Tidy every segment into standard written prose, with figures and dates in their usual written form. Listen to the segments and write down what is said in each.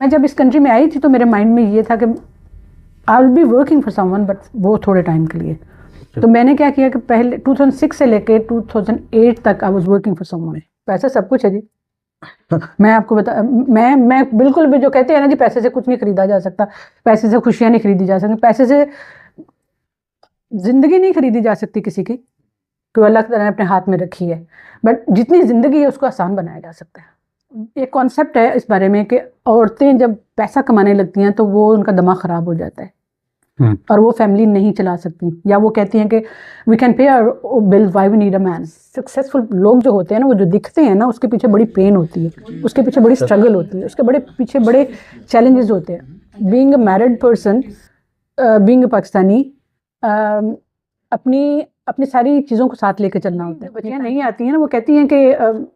मैं जब इस कंट्री में आई थी तो मेरे माइंड में ये था कि I will be working for someone, but वो थोड़े टाइम के लिए। तो मैंने क्या किया कि पहले 2006 से लेके 2008 तक I was working for someone. पैसा सब कुछ है जी। मैं आपको बता मैं बिल्कुल भी, जो कहते हैं ना जी पैसे से कुछ नहीं खरीदा जा सकता, पैसे से खुशियां नहीं खरीदी जा सकती, पैसे से जिंदगी नहीं खरीदी जा सकती किसी की, कोई अल्लाह ताला ने अपने हाथ में रखी है। बट जितनी जिंदगी है उसको आसान बनाया जा सकता है। एक कॉन्सेप्ट है इस बारे में कि औरतें जब पैसा कमाने लगती हैं तो वो उनका दिमाग ख़राब हो जाता है और वो फैमिली नहीं चला सकती, या वो कहती हैं कि we can pay our bill, why we need a man. Successful लोग जो होते हैं ना, वो जो दिखते हैं ना, उसके पीछे बड़ी पेन होती है, उसके पीछे बड़ी स्ट्रगल होती है, उसके पीछे बड़े चैलेंजेस होते हैं। Being a married person, being a Pakistani, अपनी सारी चीज़ों को साथ लेके चलना होता है। बच्चियाँ नहीं आती हैं ना, वो कहती हैं कि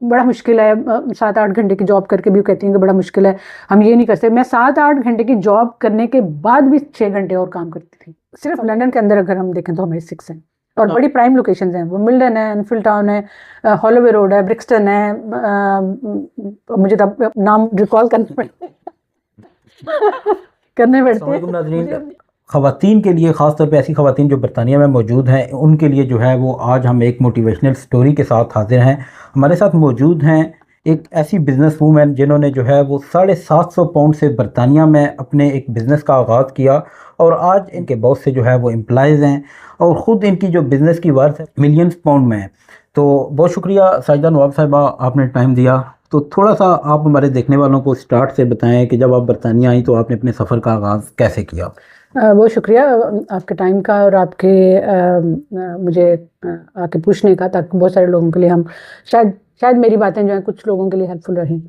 बड़ा मुश्किल है, 7-8 घंटे की जॉब करके भी कहती हैं कि बड़ा मुश्किल है, हम ये नहीं कर सकते। मैं 7-8 घंटे की जॉब करने के बाद भी 6 घंटे और काम करती थी। सिर्फ लंदन के अंदर अगर हम देखें तो हमारे 6 हैं, और बड़ी प्राइम लोकेशंस हैं। वो मिल्टन है, एनफील्ड टाउन है, हॉलोवे रोड है, ब्रिक्सटन है, मुझे तो नाम रिकॉल करने पड़ते हैं। ख़वातीन के लिए, ख़ास तौर पे ऐसी ख़वातीन जो बरतानिया में मौजूद हैं, उनके लिए जो है वो आज हम एक मोटिवेशनल स्टोरी के साथ हाजिर हैं। हमारे साथ मौजूद हैं एक ऐसी बिज़नेस वूमेन जिन्होंने जो है वो 750 पाउंड से बरतानिया में अपने एक बिज़नेस का आगाज़ किया, और आज इनके बहुत से जो है वो एम्प्लॉइज़ हैं, और ख़ुद इनकी जो बिज़नेस की वर्थ है मिलियंस पाउंड में है। तो बहुत शुक्रिया साजिदा नवाब साहिबा, आपने टाइम दिया। तो थोड़ा सा आप हमारे देखने वालों को स्टार्ट से बताएं कि जब आप बरतानिया आई तो आपने अपने सफ़र का आगाज़ कैसे किया। बहुत शुक्रिया आपके टाइम का, और आपके मुझे आके पूछने का, ताकि बहुत सारे लोगों के लिए हम शायद मेरी बातें जो हैं कुछ लोगों के लिए हेल्पफुल रहें।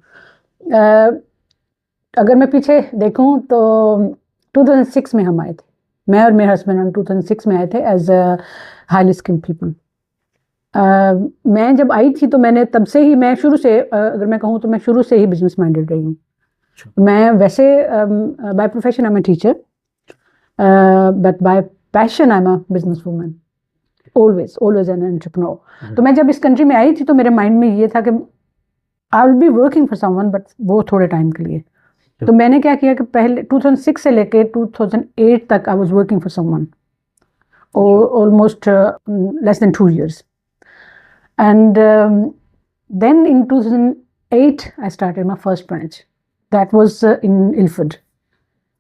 अगर मैं पीछे देखूं तो 2006 में हम आए थे, मैं और मेरे हस्बैंड हम 2006 में आए थे as a highly skilled people. मैं जब आई थी तो मैंने तब से ही, मैं शुरू से, अगर मैं कहूँ तो मैं शुरू से ही बिजनेस माइंडेड रही हूँ। मैं वैसे by profession I am a teacher, but by passion I'm a businesswoman, always an entrepreneur। तो मैं जब इस कंट्री में आई थी तो मेरे माइंड में ये था कि I will be working for someone, but वो थोड़े टाइम के लिए। तो मैंने क्या किया कि पहले 2006 से लेके 2008 तक I was working for someone, almost less than 2 years, and then in 2008 I started my first branch, that was in Ilford।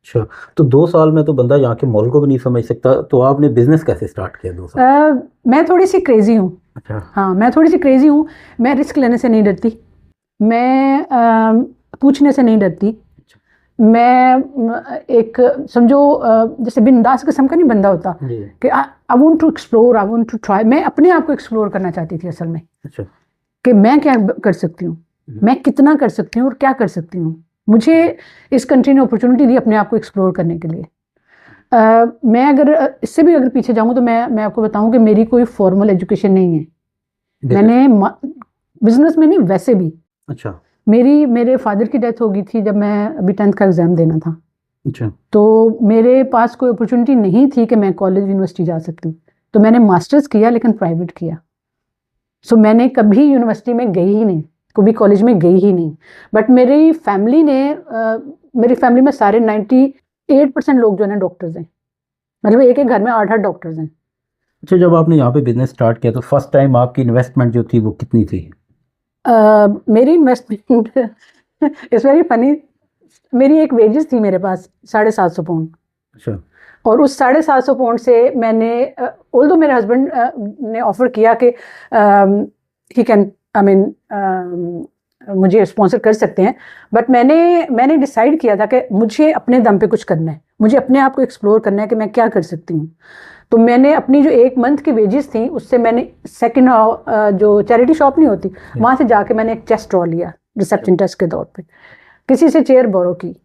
अच्छा, तो 2 साल में तो बंदा यहाँ के मॉल को भी नहीं समझ सकता, तो आपने बिजनेस कैसे स्टार्ट किया 2 साल? मैं थोड़ी सी क्रेजी हूँ। अच्छा। हाँ, मैं थोड़ी सी क्रेजी हूँ। मैं रिस्क लेने से नहीं डरती, मैं पूछने से नहीं डरती। मैं एक समझो जैसे बिंदास किस्म का नहीं बंदा होता कि I want to explore, I want to try. मैं अपने आप को एक्सप्लोर करना चाहती थी असल में। अच्छा। कि मैं क्या कर सकती हूँ, मैं कितना कर सकती हूँ और क्या कर सकती हूँ। मुझे इस कंट्री ने अपॉर्चुनिटी दी अपने आप को एक्सप्लोर करने के लिए। मैं अगर इससे भी अगर पीछे जाऊँ तो मैं आपको बताऊँ कि मेरी कोई फॉर्मल एजुकेशन नहीं है। मैंने बिजनेस में नहीं, वैसे भी। अच्छा। मेरे फादर की डेथ हो गई थी जब मैं अभी 10th का एग्ज़ाम देना था। अच्छा। तो मेरे पास कोई अपॉर्चुनिटी नहीं थी कि मैं कॉलेज यूनिवर्सिटी जा सकती, तो मैंने मास्टर्स किया, लेकिन प्राइवेट किया। सो मैंने कभी यूनिवर्सिटी में गई ही नहीं, कभी कॉलेज में गई ही नहीं। बट मेरी फैमिली में सारे 98% लोग जो है ना डॉक्टर्स हैं, मतलब एक घर में 8-8 डॉक्टर्स हैं। अच्छा, जब आपने यहाँ पे बिजनेस स्टार्ट किया तो फर्स्ट टाइम आपकी इन्वेस्टमेंट जो थी वो कितनी थी? मेरी इन्वेस्टमेंट इट्स वेरी फनी। मेरी एक वेजेस थी मेरे पास 750 पाउंड। अच्छा। और उस 750 पाउंड से मैंने, ऑल्दो मेरे हस्बैंड ने ऑफर किया कि ही कैन, आई मीन मुझे स्पॉन्सर कर सकते हैं, बट मैंने डिसाइड किया था कि मुझे अपने दम पे कुछ करना है, मुझे अपने आप को एक्सप्लोर करना है कि मैं क्या कर सकती हूँ। तो मैंने अपनी जो 1 मंथ की वेजेस थी उससे मैंने सेकंड जो चैरिटी शॉप नहीं होती वहाँ से जाके मैंने एक चेस्ट ड्रॉ लिया रिसेप्शन टेस्ट के तौर पे, किसी से चेयर बोरो की।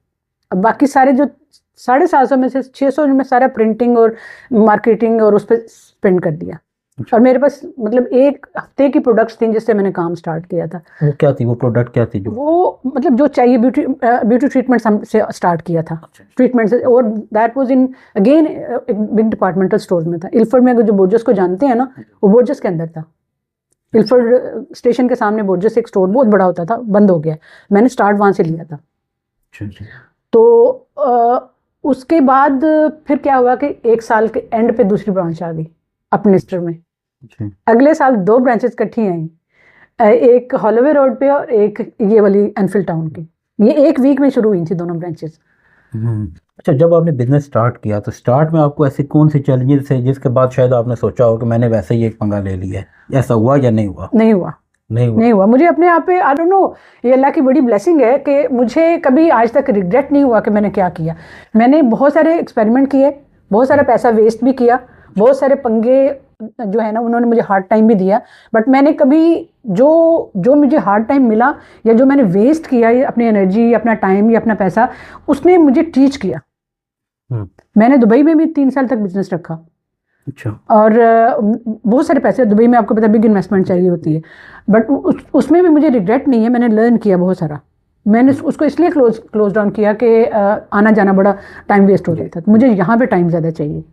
अब बाकी सारे जो 750 में से 600 में सारा प्रिंटिंग और मार्केटिंग और उस पर स्पेंड कर दिया। और मेरे पास मतलब 1 हफ्ते की प्रोडक्ट्स थी जिससे मैंने काम स्टार्ट किया था। वो क्या थी, वो प्रोडक्ट क्या थी? वो मतलब जो चाहिए ब्यूटी ट्रीटमेंट से स्टार्ट किया था। ट्रीटमेंट से, और दैट वाज इन अगेन एक बिग डिपार्टमेंटल स्टोर में था। इल्फर्ड में, अगर जो बोर्जस को जानते हैं ना, वो बोर्जस के अंदर था। इल्फर्ड स्टेशन के सामने बोर्जस एक स्टोर बहुत बड़ा होता था, बंद हो गया, मैंने स्टार्ट वहाँ से लिया था। उसके बाद फिर क्या हुआ कि 1 साल के एंड पे दूसरी ब्रांच आ गई अपने स्टोर में। अगले साल 2 ब्रांचेस इकट्ठी आई, एक हॉलोवे रोड पे और एक ये वाली एनफील्ड टाउन की। ये 1 वीक में शुरू हुई थी दोनों ब्रांचेस। अच्छा, जब आपने बिजनेस स्टार्ट किया तो स्टार्ट में आपको ऐसे कौन से चैलेंजेस थे जिसके बाद शायद आपने सोचा हो कि मैंने वैसे ही एक पंगा ले लिया है? ऐसा हुआ या नहीं हुआ? नहीं हुआ। मुझे अपने आप पे आई डोंट नो, ये अल्लाह की बड़ी ब्लेसिंग है कि मुझे कभी आज तक रिग्रेट नहीं हुआ कि मैंने क्या किया। मैंने बहुत सारे एक्सपेरिमेंट किए, बहुत सारा पैसा वेस्ट भी किया, बहुत सारे पंगे जो है ना उन्होंने मुझे हार्ड टाइम भी दिया, बट मैंने कभी जो मुझे हार्ड टाइम मिला या जो मैंने वेस्ट किया अपनी एनर्जी, अपना टाइम या अपना पैसा, उसने मुझे टीच किया। मैंने दुबई में भी 3 साल तक बिजनेस रखा। अच्छा। और बहुत सारे पैसे दुबई में, आपको पता है बिग इन्वेस्टमेंट चाहिए होती है, बट उसमें भी मुझे रिग्रेट नहीं है। मैंने लर्न किया बहुत सारा। मैंने उसको इसलिए क्लोज डाउन किया कि आना जाना बड़ा टाइम वेस्ट हो जाता था। मुझे यहाँ पे टाइम ज़्यादा चाहिए।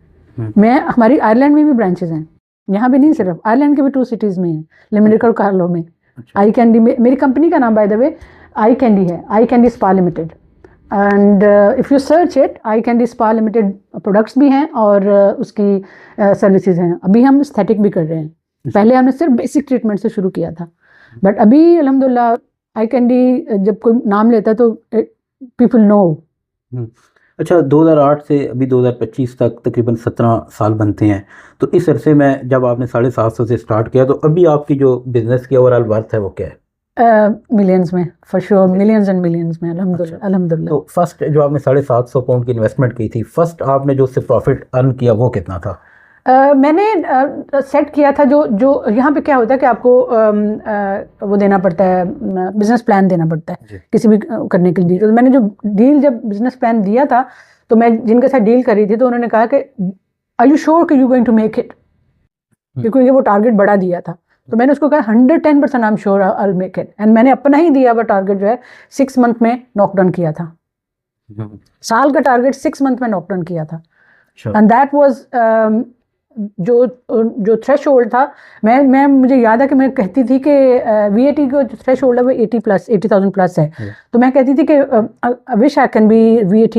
हमारी आयरलैंड में भी ब्रांचेज हैं, यहाँ पे नहीं, सिर्फ आयरलैंड के भी 2 सिटीज़ में हैं, लिमिटेड और कार्लो में। आई कैंडी में मेरी कंपनी का नाम by the way Eye Candy है, Eye Candy Spa Limited. And if you search it, Eye Candy Spa Limited products भी हैं और उसकी सर्विसेज हैं। अभी हम एस्थेटिक भी कर रहे हैं। पहले हमने सिर्फ बेसिक ट्रीटमेंट से शुरू किया था, बट अभी अल्हम्दुलिल्लाह आई कैंडी जब कोई नाम लेता है तो पीपल नो। अच्छा, 2008 से अभी 2025 तक तकरीबन 17 साल बनते हैं, तो इस अरसे में जब आपने 750 से स्टार्ट किया तो अभी आपकी जो बिज़नेस की ओवरऑल वर्थ है वो क्या है? मिलियंस में, for sure, millions and millions में अल्हम्दुलिल्लाह। अल्हम्दुलिल्लाह। तो फर्स्ट जो आपने 750 पाउंड की इन्वेस्टमेंट की थी, फर्स्ट आपने जो उससे प्रॉफिट अर्न किया वो कितना था? मैंने सेट किया था, जो यहाँ पे क्या होता है कि आपको वो देना पड़ता है, बिजनेस प्लान देना पड़ता है किसी भी करने के लिए। तो मैंने जब बिजनेस प्लान दिया था, तो मैं जिनके साथ डील कर रही थी तो उन्होंने कहा कि आर यू श्योर कि you going to make it, क्योंकि वो टारगेट बड़ा दिया था। तो मैंने उसको कहा 110% I am sure I will make it. And मैंने अपना ही दिया हुआ टारगेट जो है 6 मंथ में नॉक डाउन किया था। साल का टारगेट 6 मंथ में नॉक डाउन किया था। एंड दैट वाज जो थ्रेश होल्ड था, मैं मुझे याद है कि मैं कहती थी कि VAT का जो थ्रेश होल्ड है वो 80,000 प्लस है। तो मैं कहती थी कि I wish I can be VAT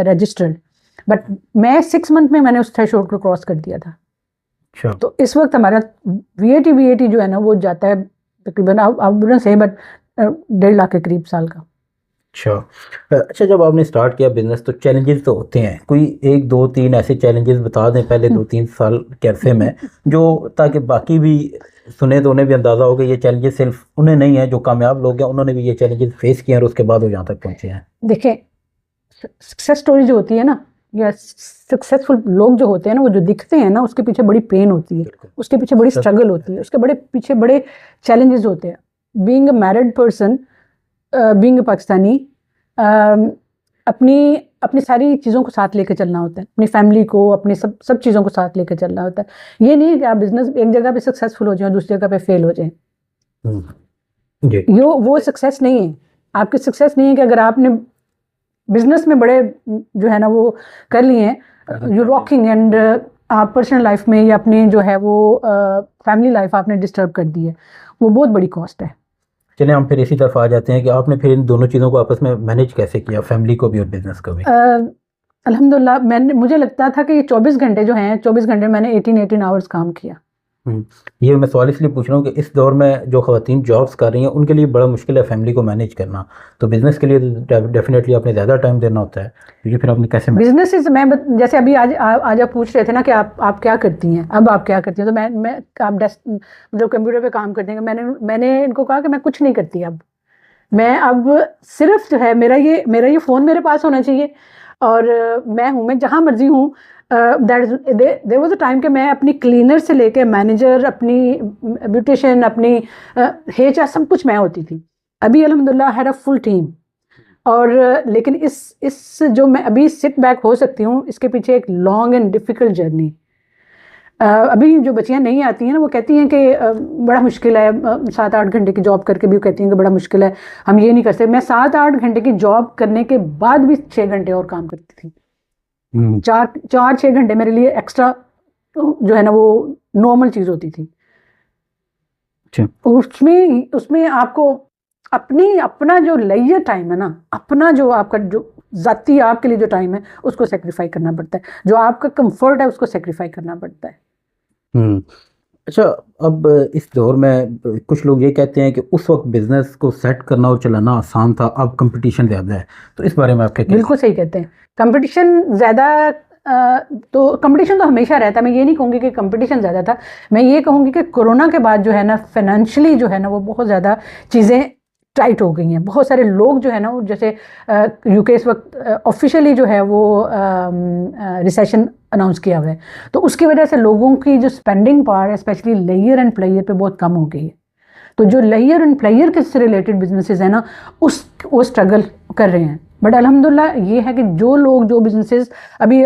registered, but मैं 6 मंथ में मैंने उस थ्रेश होल्ड को क्रॉस कर दिया था। तो इस वक्त हमारा VAT जो है ना वो जाता है तकरीबन, आप सही, बट 1.5 लाख के करीब साल का। अच्छा, जब आपने स्टार्ट किया बिजनेस तो चैलेंजेस तो होते हैं, कोई 1 2 3 ऐसे चैलेंजेस बता दें पहले 2-3 साल के अरसे में, जो ताकि बाकी भी सुने तो उन्हें भी अंदाज़ा हो कि ये चैलेंजेस सिर्फ उन्हें नहीं है, जो कामयाब लोग हैं उन्होंने भी ये चैलेंजेस फेस किए और उसके बाद वो यहाँ तक पहुँचे हैं। देखिए, सक्सेस स्टोरी जो होती है ना, या सक्सेसफुल लोग जो होते हैं ना, वो जो दिखते हैं ना उसके पीछे बड़ी पेन होती है, उसके पीछे बड़ी स्ट्रगल होती है, उसके पीछे बड़े चैलेंजेस होते हैं। Being a married person, being a Pakistani, अपनी सारी चीज़ों को साथ लेके चलना होता है, अपनी फैमिली को, अपनी सब चीज़ों को साथ लेके चलना होता है। ये नहीं है कि आप बिजनेस एक जगह पे सक्सेसफुल हो जाए और दूसरी जगह पे फेल हो जाए। वो सक्सेस नहीं है। आपकी सक्सेस नहीं है कि अगर आपने बिजनेस में बड़े जो है ना वो कर लिए हैं, यू रॉकिंग, एंड आप पर्सनल लाइफ में या अपनी जो है वो फैमिली लाइफ आपने डिस्टर्ब कर दी है, वो बहुत बड़ी कॉस्ट है। चलिए हम फिर इसी तरफ आ जाते हैं कि आपने फिर इन दोनों चीज़ों को आपस में मैनेज कैसे किया, फैमिली को भी और बिजनेस को भी? अल्हम्दुलिल्लाह, मुझे लगता था कि ये 24 घंटे जो हैं, 24 घंटे मैंने 18 आवर्स काम किया। ये मैं सवाल इसलिए पूछ रहा हूँ कि इस दौर में जो ख़वातीन जॉब्स कर रही हैं उनके लिए बड़ा मुश्किल है फैमिली को मैनेज करना, तो बिज़नेस के लिए डेफिनेटली आपने ज़्यादा टाइम देना होता है, क्योंकि फिर आपने कैसे बिजनेस मैं जैसे अभी आज आप पूछ रहे थे ना कि आप क्या करती हैं, अब आप क्या करती हैं, तो मैं आप जो कंप्यूटर पे काम करते हैं, मैंने इनको कहा कि मैं कुछ नहीं करती। अब मैं सिर्फ जो है मेरा ये फ़ोन मेरे पास होना चाहिए और मैं जहाँ मर्जी हूँ। देयर वाज अ टाइम कि मैं अपनी क्लीनर से लेके मैनेजर, अपनी ब्यूटिशियन, अपनी हेयर, सब कुछ मैं होती थी। अभी अल्हम्दुलिल्लाह हैड अ फुल टीम। और लेकिन इस जो मैं अभी सिट बैक हो सकती हूँ, इसके पीछे एक लॉन्ग एंड डिफ़िकल्ट जर्नी। अभी जो बच्चियाँ नहीं आती हैं ना, वो कहती हैं कि बड़ा मुश्किल है, 7-8 घंटे की जॉब करके भी कहती हैं कि बड़ा मुश्किल है, हम ये नहीं कर सकते। मैं 7-8 घंटे की जॉब करने के बाद भी 6 घंटे और काम करती थी। 4-6 घंटे मेरे लिए एक्स्ट्रा जो है ना वो नॉर्मल चीज़ होती थी। उसमें आपको अपना जो लेजर टाइम है ना, अपना जो आपका जो ज़ाती आपके लिए जो टाइम है उसको सेक्रीफाई करना पड़ता है, जो आपका कंफर्ट है उसको सेक्रीफाई करना पड़ता है। अच्छा, अब इस दौर में कुछ लोग ये कहते हैं कि उस वक्त बिजनेस को सेट करना और चलाना आसान था, अब कंपटीशन ज़्यादा है, तो इस बारे में आप क्या कहते हैं? बिल्कुल सही कहते हैं, कंपटीशन ज़्यादा तो कंपटीशन तो हमेशा रहता है, मैं ये नहीं कहूँगी कि कंपटीशन ज़्यादा था, मैं ये कहूँगी कि कोरोना के बाद जो है ना फाइनेंशियली जो है ना वो बहुत ज़्यादा चीज़ें टाइट हो गई हैं। बहुत सारे लोग जो है ना, जैसे यूके इस वक्त ऑफिशियली जो है वो रिसेशन अनाउंस किया हुआ है, तो उसकी वजह से लोगों की जो स्पेंडिंग पावर है स्पेशली लेयर एंड प्लेयर पे बहुत कम हो गई है। तो जो लेयर एंड प्लेयर के से रिलेटेड बिजनेसेस है ना वो स्ट्रगल कर रहे हैं। बट अल्हम्दुलिल्लाह ये है कि जो लोग जो बिजनेसेस अभी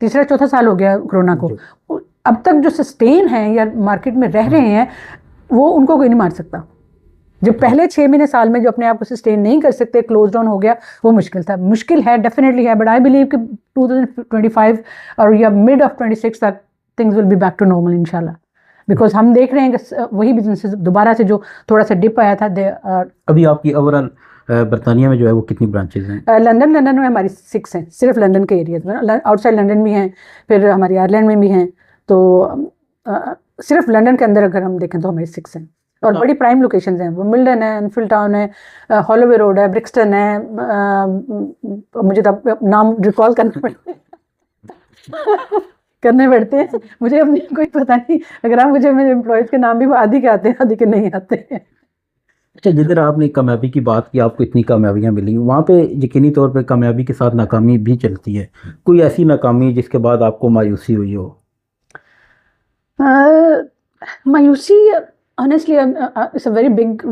तीसरा चौथा साल हो गया कोरोना को, अब तक जो सस्टेन है या मार्केट में रह रहे हैं वो उनको कोई नहीं मार सकता। जो पहले 6 महीने साल में जो अपने आप को सस्टेन नहीं कर सकते, क्लोज डाउन हो गया, वो मुश्किल था, मुश्किल है, डेफिनेटली है, बट आई बिलीव कि 2025 और या मिड ऑफ 26 तक things will be back to normal इंशाल्लाह, बिकॉज हम देख रहे हैं कि वही बिजनेसेस दोबारा से जो थोड़ा सा डिप आया था। अभी आपकी ओवरऑल बरतानिया में जो है वो कितनी ब्रांचेज हैं? लंदन में हमारी 6 हैं, सिर्फ लंदन के एरिया में, आउटसाइड लंदन भी हैं, फिर हमारी आयरलैंड में भी हैं, तो सिर्फ लंदन के अंदर अगर हम देखें तो हमारी 6 हैं और बड़ी प्राइम लोकेशंस हैं, वो मिल्टन है, एनफील्ड टाउन है, हॉलोवे रोड है, ब्रिक्सटन है, मुझे तो नाम रिकॉल करने पड़ते हैं, मुझे अपनी कोई पता नहीं, अगर आप मुझे मेरे एम्प्लॉयज़ के नाम भी आधी के आते हैं आधी के नहीं आते हैं। अच्छा, जिधर आपने कामयाबी की बात की, आपको इतनी कामयाबियाँ मिली, वहाँ पे यकीनी तौर पे कामयाबी के साथ नाकामी भी चलती है, कोई ऐसी नाकामी जिसके बाद आपको मायूसी हुई हो? मायूसी honestly it's a very big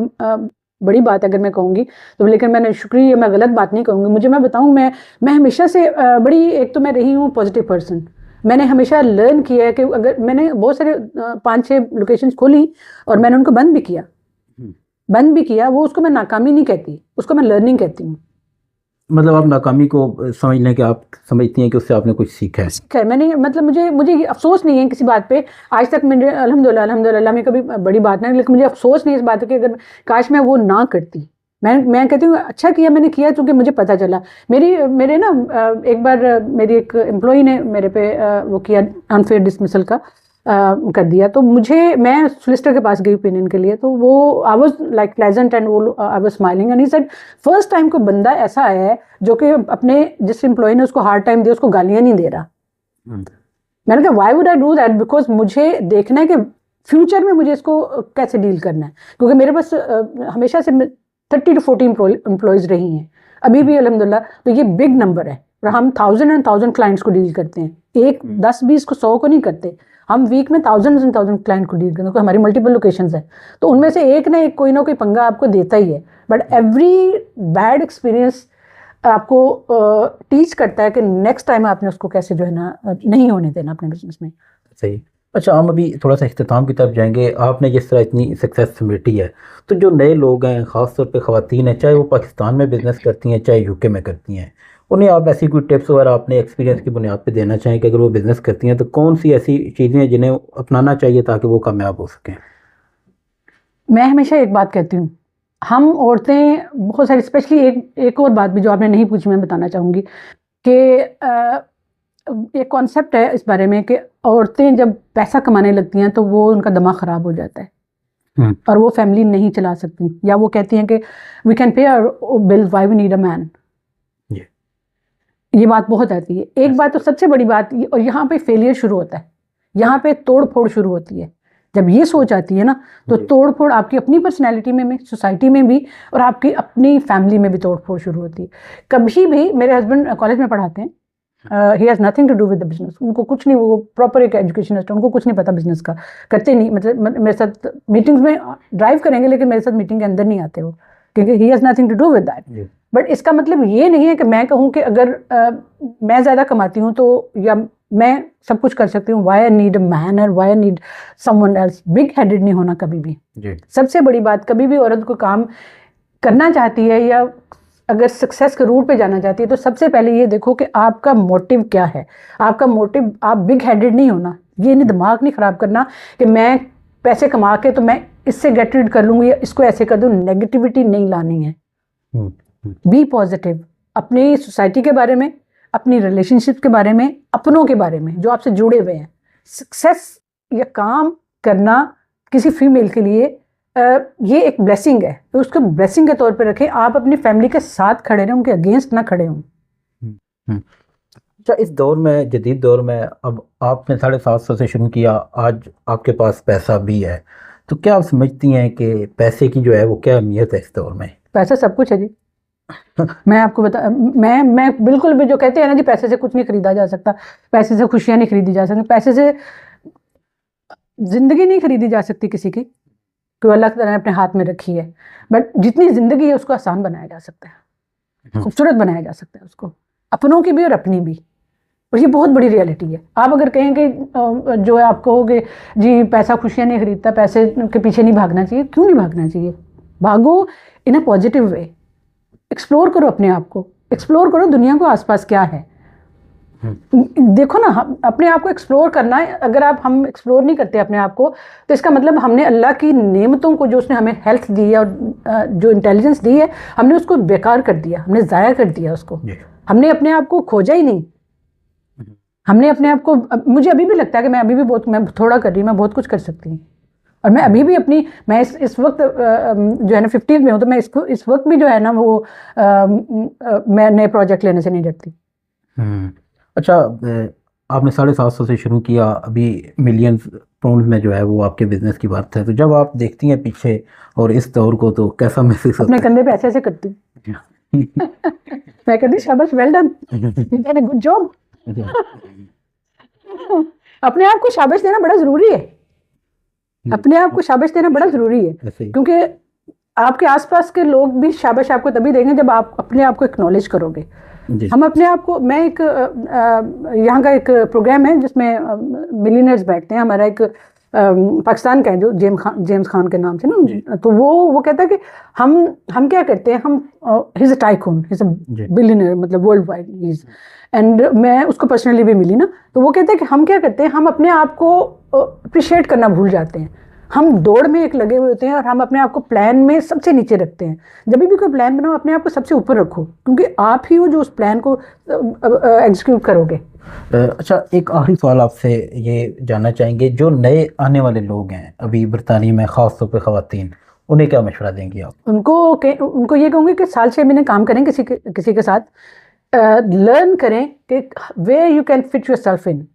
बड़ी बात अगर मैं कहूँगी तो, लेकिन मैंने शुक्रिया, मैं गलत बात नहीं कहूँगी, मुझे मैं बताऊँ, मैं हमेशा से बड़ी, एक तो मैं रही हूँ पॉजिटिव पर्सन, मैंने हमेशा लर्न किया है कि अगर मैंने बहुत सारे 5-6 लोकेशंस खोली और मैंने उनको बंद भी किया, वो उसको मैं नाकामी नहीं कहती, उसको मैं लर्निंग कहती हूँ। मतलब आप नाकामी को समझ लें कि आप समझती हैं कि उससे आपने कुछ सीखा है। मैंने मतलब मुझे अफसोस नहीं है किसी बात पे, आज तक मेरे अल्हम्दुलिल्लाह में कभी बड़ी बात नहीं, लेकिन मुझे अफसोस नहीं है इस बात कि अगर काश मैं वो ना करती। मैं कहती हूँ अच्छा किया मैंने किया, क्योंकि मुझे पता चला। मेरे ना एक बार मेरी एक एम्प्लॉई ने मेरे पे वो किया अनफेयर डिसमिसल का कर दिया, तो मैं सोलिसिटर के पास गई ओपिनियन के लिए, तो वो I was like pleasant and वो I was smiling and he said first time कोई बंदा ऐसा आया है जो कि अपने जिस एम्प्लॉय ने उसको हार्ड टाइम दिया उसको गालियाँ नहीं दे रहा। मैंने कहा why would I do that, because मुझे देखना है कि फ्यूचर में मुझे इसको कैसे डील करना है, क्योंकि मेरे पास हमेशा से 30 to 40 एम्प्लॉयज़ रही हैं, अभी भी अल्हम्दुलिल्लाह, तो ये बिग नंबर है और हम 1000 क्लाइंट्स को डील करते हैं, 1 10-20 को 100 को नहीं करते, हम वीक में 1000 क्लाइंट को डील करते हैं, हमारी मल्टीपल लोकेशंस हैं, तो उनमें से एक ना एक कोई ना कोई पंगा आपको देता ही है, बट एवरी बैड एक्सपीरियंस आपको टीच करता है कि नेक्स्ट टाइम आपने उसको कैसे जो है ना नहीं होने देना अपने बिजनेस में। सही। अच्छा, हम अभी थोड़ा सा इख्तिताम की तरफ जाएंगे। आपने जिस तरह इतनी सक्सेस समेटी है, तो जो नए लोग हैं, ख़ासतौर पे ख़वातीन हैं, चाहे वो पाकिस्तान में बिज़नेस करती हैं चाहे यूके में करती हैं, उन्हें आप ऐसी कोई टिप्स वगैरह अपने एक्सपीरियंस की बुनियाद पे देना चाहें कि अगर वो बिज़नेस करती हैं तो कौन सी ऐसी चीज़ें हैं जिन्हें अपनाना चाहिए ताकि वो कामयाब हो सकें? मैं हमेशा एक बात कहती हूँ, हम औरतें बहुत सारी, स्पेशली एक और बात भी जो आपने नहीं पूछी मैं बताना चाहूँगी कि एक कॉन्सेप्ट है इस बारे में कि औरतें जब पैसा कमाने लगती हैं तो वो उनका दिमाग ख़राब हो जाता है और वो फैमिली नहीं चला सकती, या वो कहती हैं कि we can pay our bill, why we need a man. ये बात बहुत आती है। एक बात तो सबसे बड़ी बात, और यहाँ पे फेलियर शुरू होता है, यहाँ पे तोड़ फोड़ शुरू होती है। जब ये सोच आती है ना तो तोड़ फोड़ आपकी अपनी पर्सनैलिटी में सोसाइटी में भी और आपकी अपनी फैमिली में भी तोड़ फोड़ शुरू होती है। कभी भी, मेरे हस्बैंड कॉलेज में पढ़ाते हैं, he has nothing to do with the business, उनको कुछ नहीं, वो प्रॉपर एक एजुकेशनिस्ट, उनको कुछ नहीं पता बिजनेस का, करते नहीं, मतलब मेरे साथ मीटिंग्स में ड्राइव करेंगे लेकिन मेरे साथ मीटिंग के अंदर नहीं आते वो, क्योंकि he has nothing to do with that. But इसका मतलब ये नहीं है कि मैं कहूँ कि अगर मैं ज़्यादा कमाती हूँ तो या मैं सब कुछ कर सकती हूँ, why I need a man और why I need someone else. Big headed नहीं होना कभी भी। सबसे बड़ी बात, कभी भी औरत को काम करना चाहती है या अगर सक्सेस के रूट पे जाना चाहती है तो सबसे पहले ये देखो कि आपका मोटिव क्या है। आपका मोटिव, आप बिग हेडेड नहीं होना, ये नहीं दिमाग नहीं ख़राब करना कि मैं पैसे कमा के तो मैं इससे गेट रीड कर लूँगी या इसको ऐसे कर दूँ। नेगेटिविटी नहीं लानी है, बी पॉजिटिव, अपनी सोसाइटी के बारे में, अपनी रिलेशनशिप के बारे में, अपनों के बारे में जो आपसे जुड़े हुए हैं। सक्सेस या काम करना किसी फीमेल के लिए ये एक ब्लेसिंग है, तो उसको ब्लेसिंग के तौर पे रखें। आप अपनी फैमिली के साथ खड़े रहें, उनके अगेंस्ट ना खड़े हों। अच्छा, इस दौर में, जदीद दौर में, अब आपने 750 से शुरू किया, आज आपके पास पैसा भी है, तो क्या आप समझती हैं कि पैसे की जो है वो क्या अहमियत है इस दौर में? पैसा सब कुछ है जी। मैं आपको बता, मैं बिल्कुल भी, जो कहते हैं ना जी पैसे से कुछ नहीं खरीदा जा सकता, पैसे से खुशियाँ नहीं खरीदी जा सकती, पैसे से जिंदगी नहीं खरीदी जा सकती किसी की, कोई अल्लाह ताला ने अपने हाथ में रखी है। बट जितनी जिंदगी है उसको आसान बनाया जा सकता है, खूबसूरत बनाया जा सकता है उसको, अपनों की भी और अपनी भी। और ये बहुत बड़ी रियलिटी है। आप अगर कहें कि जो है आप कहोगे जी पैसा खुशियाँ नहीं खरीदता, पैसे के पीछे नहीं भागना चाहिए, क्यों नहीं भागना चाहिए? भागो इन अ पॉजिटिव वे, एक्सप्लोर करो अपने आप को, एक्सप्लोर करो दुनिया को, आसपास क्या है देखो ना। अपने आप को एक्सप्लोर करना है। अगर हम एक्सप्लोर नहीं करते अपने आप को, तो इसका मतलब हमने अल्लाह की नेमतों को, जो उसने हमें हेल्थ दी है और जो इंटेलिजेंस दी है, हमने उसको बेकार कर दिया, हमने ज़ाया कर दिया उसको। हमने अपने आप को खोजा ही नहीं। हमने अपने आप को, मुझे अभी भी लगता है कि मैं अभी भी मैं थोड़ा कर रही हूँ, मैं बहुत कुछ कर सकती हूँ। और मैं अभी भी अपनी, मैं इस वक्त जो है ना 50 में हूँ, तो मैं इस वक्त भी जो है ना वो मैं नए प्रोजेक्ट लेने से नहीं डरती। अच्छा, आपने 750 से शुरू किया, अभी मिलियंस पाउंड में जो है वो आपके बिजनेस की बात है, तो जब आप देखती हैं पीछे और इस दौर को, तो कैसा महसूस होता है? अपने कंधे पे ऐसे ऐसे करती मैं कहती शाबाश, वेल डन, गुड जॉब। अपने आप को शाबाश देना बड़ा जरूरी है, अपने आप को शाबाश देना बड़ा जरूरी है, क्योंकि आपके आसपास के लोग भी शाबाश आपको तभी देंगे जब आप अपने आप को एक्नॉलेज करोगे। हम अपने आप को, मैं एक यहाँ का एक प्रोग्राम है जिसमें मिलियनर्स बैठते हैं, हमारा एक पाकिस्तान का है जो जेम्स खान के नाम से ना, तो वो कहता है कि हम क्या करते हैं, हम he is a tycoon, he is a billionaire, मतलब वर्ल्ड वाइड, एंड मैं उसको पर्सनली भी मिली ना, तो वो कहते हैं कि हम क्या करते हैं, हम अपने आप को अप्रिशिएट करना भूल जाते हैं। हम दौड़ में एक लगे हुए होते हैं और हम अपने आप को प्लान में सबसे नीचे रखते हैं। जब भी कोई प्लान बनाओ, अपने आप को सबसे ऊपर रखो, क्योंकि आप ही हो जो उस प्लान को एग्जीक्यूट करोगे। अच्छा, एक आखिरी सवाल आपसे ये जानना चाहेंगे, जो नए आने वाले लोग हैं अभी बरतानिया में, ख़ास तौर पे ख़वातीन, उन्हें क्या मशवरा देंगी आप? उनको ये कहूँगी कि साल 6 महीने काम करें किसी के साथ, लर्न करें कि way you can fit your self in,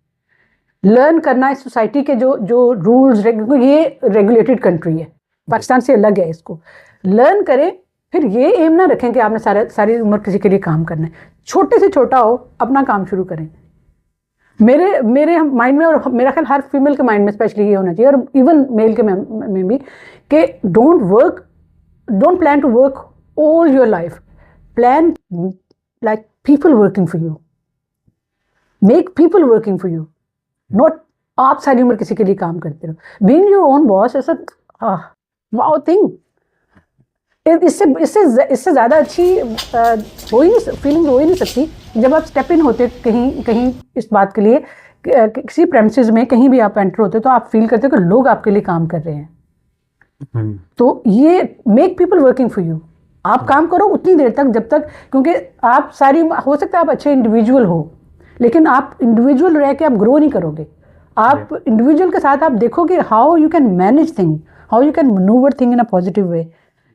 learn करना है सोसाइटी के जो रूल्स, ये रेगुलेटेड कंट्री है, पाकिस्तान से अलग है, इसको लर्न करें। फिर ये एम ना रखें कि आपने सारी उम्र किसी के लिए काम करना है, छोटे से छोटा हो अपना काम शुरू करें। मेरे माइंड में, और मेरा ख्याल हर फीमेल के माइंड में स्पेशली ये होना चाहिए, और इवन मेल के में भी, कि don't plan to work all your life, plan like people working for you, make people working for you, not आप सारी उम्र किसी के लिए काम करते रहो। बीइंग योर ओन बॉस ऐसा वाओ थिंग, इससे ज़्यादा अच्छी फीलिंग हो ही नहीं सकती जब आप स्टेप इन होते कहीं इस बात के लिए, किसी प्रेमिसेस में कहीं भी आप एंटर होते तो आप फील करते हो कि लोग आपके लिए काम कर रहे हैं। तो ये make people working for you, आप काम करो उतनी देर तक जब तक, क्योंकि आप सारी, हो सकता है आप अच्छे इंडिविजुअल हो, लेकिन आप इंडिविजुअल रह के आप ग्रो नहीं करोगे। आप इंडिविजुअल के साथ आप देखोगे how you can manage thing, how you can manoeuvre thing in a positive way.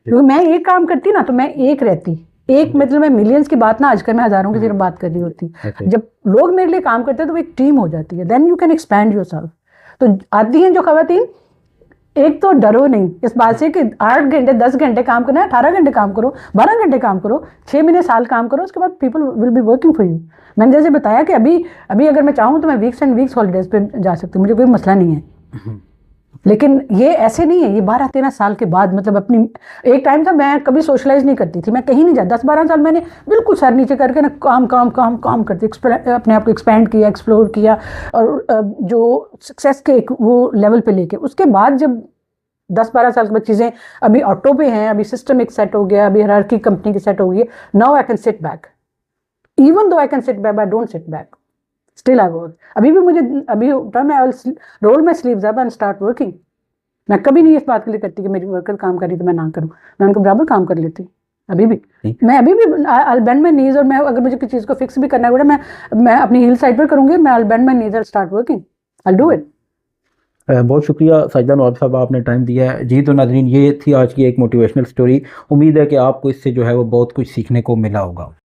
क्योंकि मैं एक काम करती ना तो मैं एक रहती, एक मतलब मैं मिलियंस की बात ना, आजकल मैं हजारों की सिर्फ बात कर रही होती। जब लोग मेरे लिए काम करते हैं तो वो एक टीम हो जाती है, then you can expand yourself. तो आती हैं जो खवातीन, एक तो डरो नहीं इस बात से कि 8 घंटे 10 घंटे काम करना है, 18 घंटे काम करो, 12 घंटे काम करो, 6 महीने साल काम करो, उसके बाद people will be working for you. मैंने जैसे बताया कि अभी अगर मैं चाहूँ तो मैं वीक्स एंड वीक्स हॉलीडेज पे जा सकती हूँ, मुझे कोई मसला नहीं है। लेकिन ये ऐसे नहीं है, ये 12-13 साल के बाद, मतलब अपनी, एक टाइम था मैं कभी सोशलाइज नहीं करती थी, मैं कहीं नहीं जाती, 10-12 साल मैंने बिल्कुल सर नीचे करके ना काम काम काम काम करती, अपने आप को एक्सपेंड किया, एक्सप्लोर किया, और जो सक्सेस के एक वो लेवल पे लेके, उसके बाद जब 10-12 साल के बाद चीज़ें अभी ऑटो पे हैं, अभी सिस्टम एक सेट हो गया, अभी हायरार्की कंपनी की सेट हो गई है, now I can sit back, even though I can sit back, I don't sit back, still I work. अभी भी मुझे अभी time I will roll my sleeves up and start working. मैं कभी नहीं इस बात के लिए करती कि मेरी वर्कर काम कर रही तो मैं ना करूँ, मैं उनको बराबर काम कर लेती हूँ। अभी भी मैं अभी भी आई बेंड माय नीज, और मैं अगर मुझे किसी चीज़ को फिक्स भी करना है मैं अपनी हील साइड पर करूँगी, मैं आई बेंड माय नीज और start working, I do it. बहुत शुक्रिया साजिदा नवाब साहब, आपने टाइम दिया है जी। तो नाज़रीन, ये थी आज की एक मोटिवेशनल स्टोरी। उम्मीद है कि आपको इससे जो है वो बहुत कुछ सीखने को मिला होगा।